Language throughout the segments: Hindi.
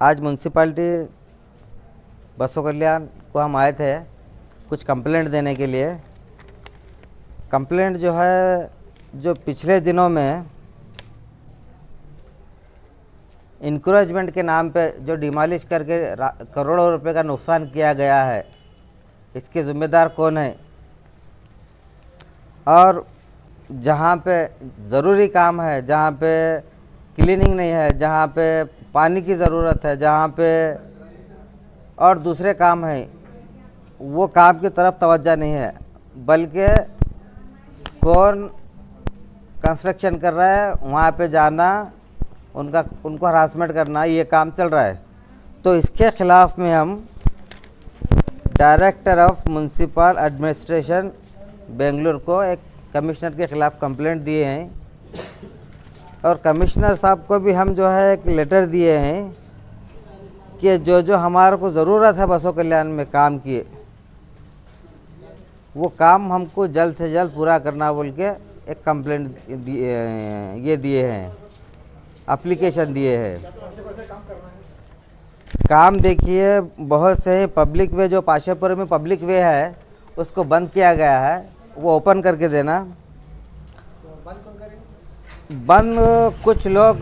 आज म्यूनसिपाल्टी बसों कल्याण को हम आए थे कुछ कंप्लेंट देने के लिए। कंप्लेंट जो है, जो पिछले दिनों में इंकरेजमेंट के नाम पे जो डिमॉलिश करके करोड़ों रुपए का नुकसान किया गया है, इसके ज़िम्मेदार कौन है। और जहाँ पे ज़रूरी काम है, जहाँ पे क्लीनिंग नहीं है, जहाँ पे पानी की ज़रूरत है, जहाँ पे और दूसरे काम हैं, वो काम की तरफ तवज्जो नहीं है, बल्कि कौन कंस्ट्रक्शन कर रहा है वहाँ पे जाना, उनको हरासमेंट करना, ये काम चल रहा है। तो इसके ख़िलाफ़ में हम director of municipal administration Bengaluru को एक कमिश्नर के ख़िलाफ़ कंप्लेंट दिए हैं और कमिश्नर साहब को भी हम जो है एक लेटर दिए हैं कि जो जो हमारे को ज़रूरत है बसों कल्याण में काम की, वो काम हमको जल्द से जल्द पूरा करना बोल के एक कंप्लेंट ये दिए हैं, एप्लीकेशन दिए हैं। काम देखिए, बहुत से पब्लिक वे, जो पाशेपुर में पब्लिक वे है उसको बंद किया गया है, वो ओपन करके देना। बंद कुछ लोग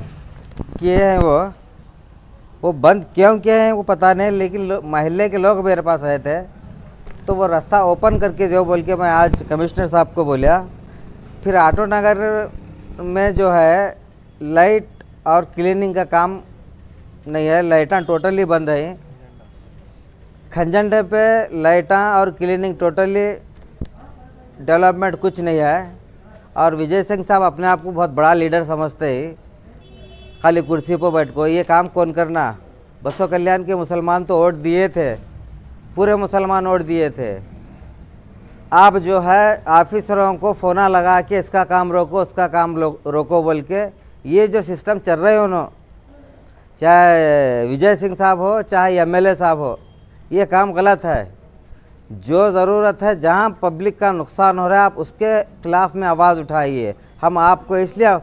किए हैं, वो बंद क्यों किए हैं वो पता नहीं, लेकिन मोहल्ले के लोग मेरे पास आए थे तो वो रास्ता ओपन करके दो बोल के मैं आज कमिश्नर साहब को बोला। फिर ऑटो नगर में जो है लाइट और क्लीनिंग का काम नहीं है, लाइटां टोटली बंद है। खंजंडे पे लाइटां और क्लीनिंग टोटली डेवलपमेंट कुछ नहीं है। और विजय सिंह साहब अपने आप को बहुत बड़ा लीडर समझते हैं, खाली कुर्सी पर बैठ को ये काम कौन करना। बसों कल्याण के मुसलमान तो वोट दिए थे, पूरे मुसलमान वोट दिए थे। आप जो है ऑफिसरों को फ़ोना लगा के इसका काम रोको, उसका काम रोको बोल के ये जो सिस्टम चल रहे हो ना, चाहे विजय सिंह साहब हो चाहे एमएलए साहब हो, ये काम गलत है। जो ज़रूरत है, जहाँ पब्लिक का नुकसान हो रहा है, आप उसके खिलाफ़ में आवाज़ उठाइए। हम आपको इसलिए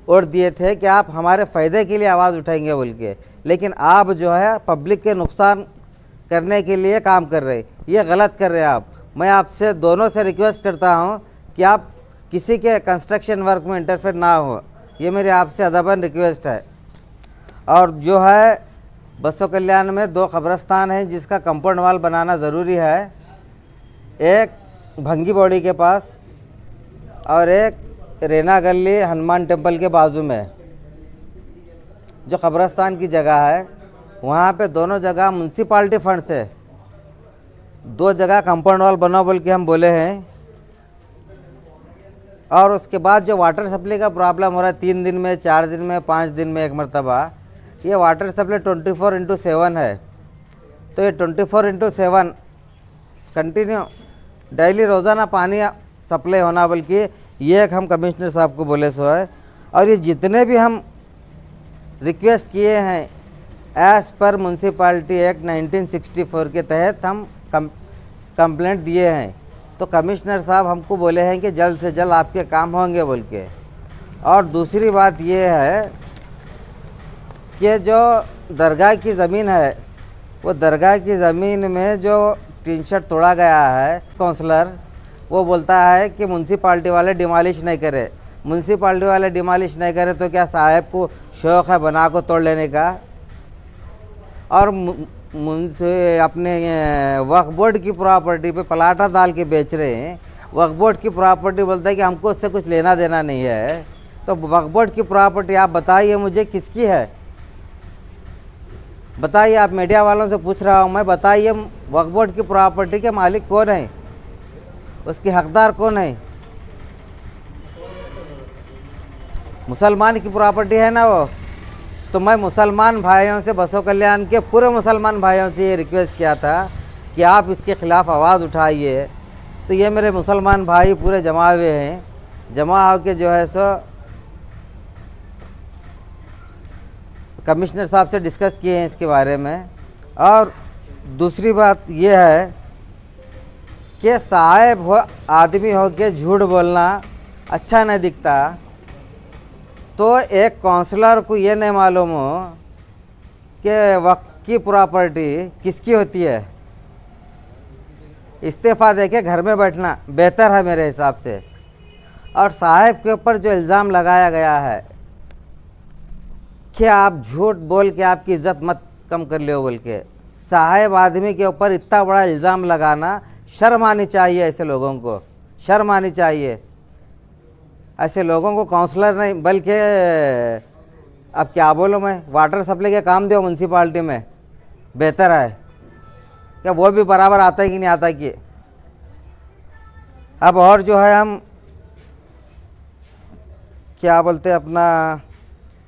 वोट दिए थे कि आप हमारे फ़ायदे के लिए आवाज़ उठाएंगे बोल के, लेकिन आप जो है पब्लिक के नुकसान करने के लिए काम कर रहे, ये गलत कर रहे हैं आप। मैं आपसे दोनों से रिक्वेस्ट करता हूँ कि आप किसी के कंस्ट्रक्शन वर्क में इंटरफेयर ना हो, ये मेरी आपसे अदबन रिक्वेस्ट है। और जो है बसों कल्याण में 2 कब्रस्तान हैं जिसका कंपाउंड वाल बनाना ज़रूरी है, एक भंगी बॉडी के पास और एक रेना गली हनुमान टेम्पल के बाजू में जो कब्रस्तान की जगह है, वहाँ पे दोनों जगह म्यूनसिपाल्टी फंड से 2 जगह कंपाउंड वाल बनाओ बोल के हम बोले हैं। और उसके बाद जो वाटर सप्लाई का प्रॉब्लम हो रहा है 3 दिन में, 4 दिन में, 5 दिन में एक मरतबा, ये वाटर सप्लाई 24/7 है। तो ये 24/7 कंटिन्यू डेली रोज़ाना पानी सप्लाई होना, बल्कि ये एक हम कमिश्नर साहब को बोले सो है। और ये जितने भी हम रिक्वेस्ट किए हैं एज़ पर म्यूनसिपाल्टी एक्ट 1964 के तहत हम कंप्लेंट दिए हैं, तो कमिश्नर साहब हमको बोले हैं कि जल्द से जल्द आपके काम होंगे बोल के। और दूसरी बात ये है कि जो दरगाह की ज़मीन है, वो दरगाह की ज़मीन में जो टीन शेड तोड़ा गया है, काउंसलर वो बोलता है कि म्यूनसिपाल्टी वाले डिमॉलिश नहीं करे। म्यूनसिपाल्टी वाले डिमॉलिश नहीं करे तो क्या साहब को शौक़ है बना को तोड़ लेने का। और मुझसे अपने वक्फ बोर्ड की प्रॉपर्टी पे प्लाटा डाल के बेच रहे हैं। वक्फ बोर्ड की प्रॉपर्टी बोलता है कि हमको उससे कुछ लेना देना नहीं है। तो वक्फ बोर्ड की प्रॉपर्टी आप बताइए मुझे किसकी है, बताइए। आप मीडिया वालों से पूछ रहा हूँ मैं, बताइए वक्फ बोर्ड की प्रॉपर्टी के मालिक कौन है, उसके हकदार कौन है। मुसलमान की प्रॉपर्टी है ना वो। तो मैं मुसलमान भाइयों से, बसों कल्याण के पूरे मुसलमान भाइयों से ये रिक्वेस्ट किया था कि आप इसके ख़िलाफ़ आवाज़ उठाइए। तो ये मेरे मुसलमान भाई पूरे जमा हुए हैं, जमा होकर जो है सो कमिश्नर साहब से डिस्कस किए हैं इसके बारे में। और दूसरी बात ये है कि साहब हो, आदमी हो के झूठ बोलना अच्छा नहीं दिखता। तो एक काउंसलर को ये नहीं मालूम हो उनके वक्त की प्रॉपर्टी किसकी होती है? इस्तीफ़ा देके घर में बैठना बेहतर है मेरे हिसाब से। और साहब के ऊपर जो इल्ज़ाम लगाया गया है कि आप झूठ बोल के आपकी इज़्ज़त मत कम कर लियो बोल के, साहब आदमी के ऊपर इतना बड़ा इल्ज़ाम लगाना, शर्म आनी चाहिए ऐसे लोगों को, शर्म आनी चाहिए। ऐसे लोगों को काउंसलर नहीं बल्कि अब क्या बोलूँ मैं, वाटर सप्लाई के काम दो म्यूनसिपाल्टी में, बेहतर है। क्या वो भी बराबर आता है कि नहीं आता कि? अब और जो है हम क्या बोलते हैं अपना,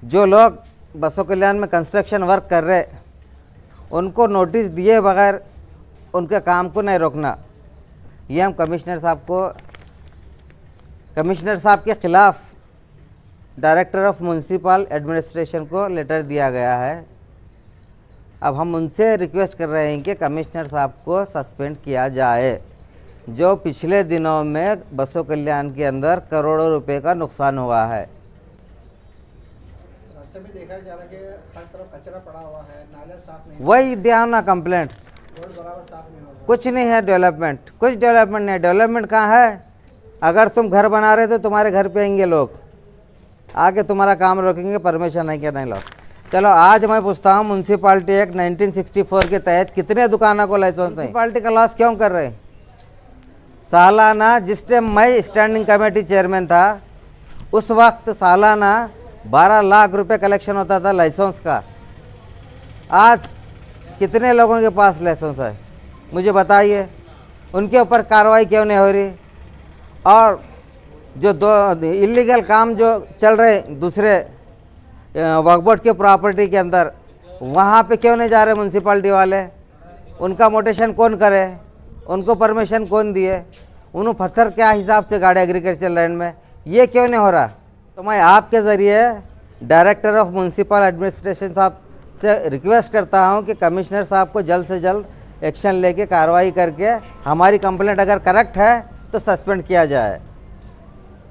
जो लोग बसों कल्याण में कंस्ट्रक्शन वर्क कर रहे उनको नोटिस दिए बगैर उनके काम को नहीं रोकना, ये हम कमिश्नर साहब के ख़िलाफ़ डायरेक्टर ऑफ म्यूनसिपल एडमिनिस्ट्रेशन को लेटर दिया गया है। अब हम उनसे रिक्वेस्ट कर रहे हैं कि कमिश्नर साहब को सस्पेंड किया जाए, जो पिछले दिनों में बसों कल्याण के अंदर करोड़ों रुपए का नुकसान हुआ है। रास्ते में देखा जा रहा है कि हर तरफ कचरा पड़ा हुआ है, नाले साफ नहीं, वही दिया ना कंप्लेंट, रोड बराबर साफ नहीं हो रहा। कुछ नहीं है डेवलपमेंट, कुछ डेवलपमेंट नहीं। डेवलपमेंट कहाँ है? अगर तुम घर बना रहे तो तुम्हारे घर पे आएंगे लोग, आके तुम्हारा काम रोकेंगे, परमिशन है क्या नहीं लो। चलो आज मैं पूछता हूँ, म्यूनसिपाल्टी एक्ट 1964 के तहत कितने दुकानों को लाइसेंस है? म्यूनसिपाल्टी का लॉस क्यों कर रहे हैं? सालाना, जिस टाइम मैं स्टैंडिंग कमेटी चेयरमैन था उस वक्त सालाना 12 लाख रुपए कलेक्शन होता था लाइसेंस का। आज कितने लोगों के पास लाइसेंस है मुझे बताइए? उनके ऊपर कार्रवाई क्यों नहीं हो रही? और जो दो इलीगल काम जो चल रहे दूसरे वक्फ बोर्ड के प्रॉपर्टी के अंदर, वहाँ पे क्यों नहीं जा रहे म्यूनसिपाल्टी वाले? उनका मोटेशन कौन करे? उनको परमिशन कौन दिए? उन्होंने पत्थर क्या हिसाब से गाड़े एग्रीकल्चर लैंड में, ये क्यों नहीं हो रहा? तो मैं आपके ज़रिए डायरेक्टर ऑफ म्यूनसिपल एडमिनिस्ट्रेशन साहब से रिक्वेस्ट करता हूं कि कमिश्नर साहब को जल्द से जल्द एक्शन लेके कार्रवाई करके हमारी कंप्लेंट अगर करेक्ट है तो सस्पेंड किया जाए।